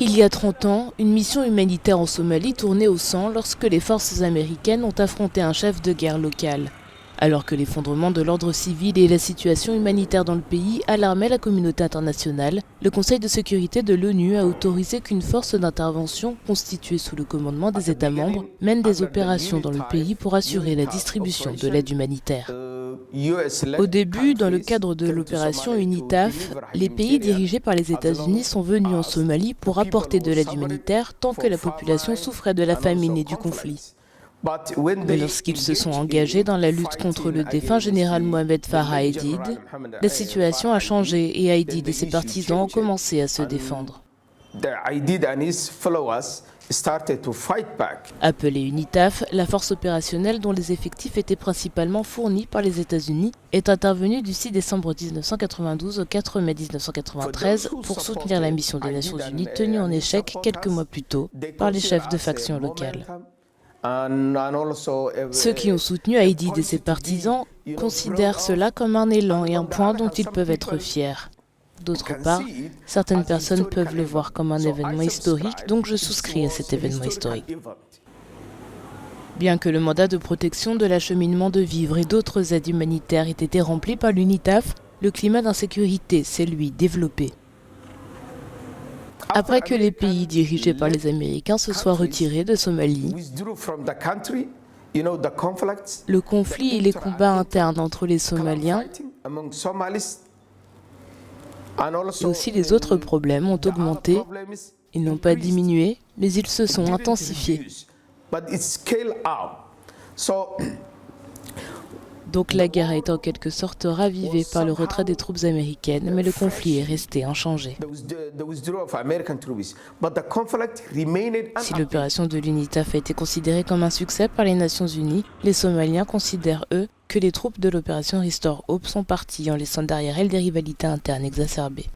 Il y a 30 ans, une mission humanitaire en Somalie tournait au sang lorsque les forces américaines ont affronté un chef de guerre local. Alors que l'effondrement de l'ordre civil et la situation humanitaire dans le pays alarmaient la communauté internationale, le Conseil de sécurité de l'ONU a autorisé qu'une force d'intervention constituée sous le commandement des États membres mène des opérations dans le pays pour assurer la distribution de l'aide humanitaire. Au début, dans le cadre de l'opération UNITAF, les pays dirigés par les États-Unis sont venus en Somalie pour apporter de l'aide humanitaire tant que la population souffrait de la famine et du conflit. Mais lorsqu'ils se sont engagés dans la lutte contre le défunt général Mohamed Farah Aidid, la situation a changé et Aidid et ses partisans ont commencé à se défendre. Appelée UNITAF, la force opérationnelle dont les effectifs étaient principalement fournis par les États-Unis est intervenue du 6 décembre 1992 au 4 mai 1993 pour soutenir la mission des Nations Unies tenue en échec quelques mois plus tôt par les chefs de factions locales. Ceux qui ont soutenu Aidid et ses partisans considèrent cela comme un élan et un point dont ils peuvent être fiers. D'autre part, certaines personnes peuvent le voir comme un événement historique, donc je souscris à cet événement historique. Bien que le mandat de protection de l'acheminement de vivres et d'autres aides humanitaires ait été rempli par l'UNITAF, le climat d'insécurité s'est lui développé. Après que les pays dirigés par les Américains se soient retirés de Somalie, le conflit et les combats internes entre les Somaliens et aussi les autres problèmes ont augmenté. Ils n'ont pas diminué, mais ils se sont intensifiés. Donc la guerre est en quelque sorte ravivée par le retrait des troupes américaines, mais le conflit est resté inchangé. Si l'opération de l'UNITAF a été considérée comme un succès par les Nations Unies, les Somaliens considèrent, eux, que les troupes de l'opération Restore Hope sont parties en laissant derrière elles des rivalités internes exacerbées.